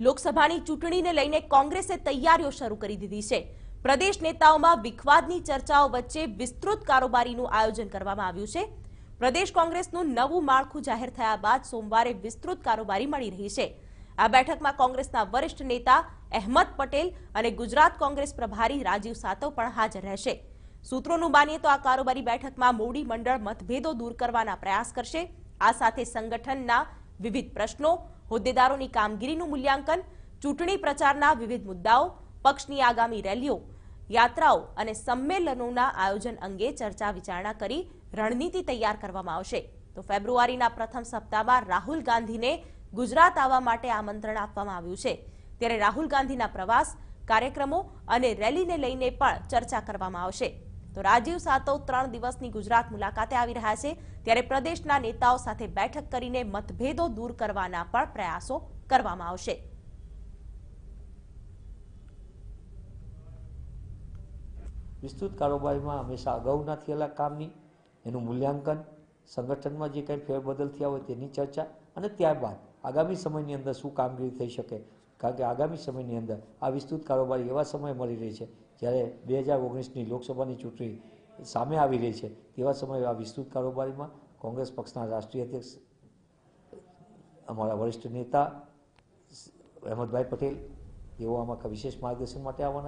લોકસભાની ચૂંટણીને લઈને કોંગ્રેસે તૈયારીઓ શરૂ કરી દીધી છે। પ્રદેશ નેતાઓમાં વિખવાદની ચર્ચાઓ વચ્ચે વિસ્તૃત કારોબારીનું આયોજન કરવામાં આવ્યું છે। પ્રદેશ કોંગ્રેસનું નવું માળખું જાહેર થયા બાદ સોમવારે વિસ્તૃત કારોબારી મળી રહી છે। આ બેઠકમાં કોંગ્રેસના વરિષ્ઠ નેતા અહેમદ પટેલ અને ગુજરાત કોંગ્રેસ પ્રભારી રાજીવ સાતવ પણ હાજર રહેશે। સૂત્રોનું માનીએ તો આ કારોબારી બેઠકમાં મોવડી મંડળ મતભેદો દૂર કરવાના પ્રયાસ કરશે। આ સાથે સંગઠનના વિવિધ પ્રશ્નો, હોદ્દેદારોની કામગીરીનું મૂલ્યાંકન, ચૂંટણી પ્રચારના વિવિધ મુદ્દાઓ, પક્ષની આગામી રેલીઓ, યાત્રાઓ અને સંમેલનોના આયોજન અંગે ચર્ચા વિચારણા કરી રણનીતિ તૈયાર કરવામાં આવશે। તો ફેબ્રુઆરીના પ્રથમ સપ્તાહમાં રાહુલ ગાંધીને ગુજરાત આવવા માટે આમંત્રણ આપવામાં આવ્યું છે। ત્યારે રાહુલ ગાંધીના પ્રવાસ, કાર્યક્રમો અને રેલીને લઈને પણ ચર્ચા કરવામાં આવશે। તો રાજીવ સાતવ 3 દિવસની ગુજરાત મુલાકાતે આવી રહ્યા છે, ત્યારે પ્રદેશના નેતાઓ સાથે બેઠક કરીને મતભેદો દૂર કરવાના પણ પ્રયાસો કરવામાં આવશે। વિસ્તૃત કારોબારીમાં હંમેશા અગાઉના થયેલા કામની એનું મૂલ્યાંકન, સંગઠનમાં જે કંઈ ફેરબદલ થયા હોય તેની ચર્ચા અને ત્યારબાદ આગામી સમયની અંદર શું કામગીરી થઈ શકે, કારણ કે આગામી સમયની અંદર આ વિસ્તૃત કારોબારી એવા સમયે મળી રહી છે જ્યારે 2019ની લોકસભાની ચૂંટણી સામે આવી રહી છે। તેવા સમયે આ વિસ્તૃત કારોબારીમાં કોંગ્રેસ પક્ષના રાષ્ટ્રીય અધ્યક્ષ અમારા વરિષ્ઠ નેતા અહેમદભાઈ પટેલ તેઓ આમાં વિશેષ માર્ગદર્શન માટે આવવાના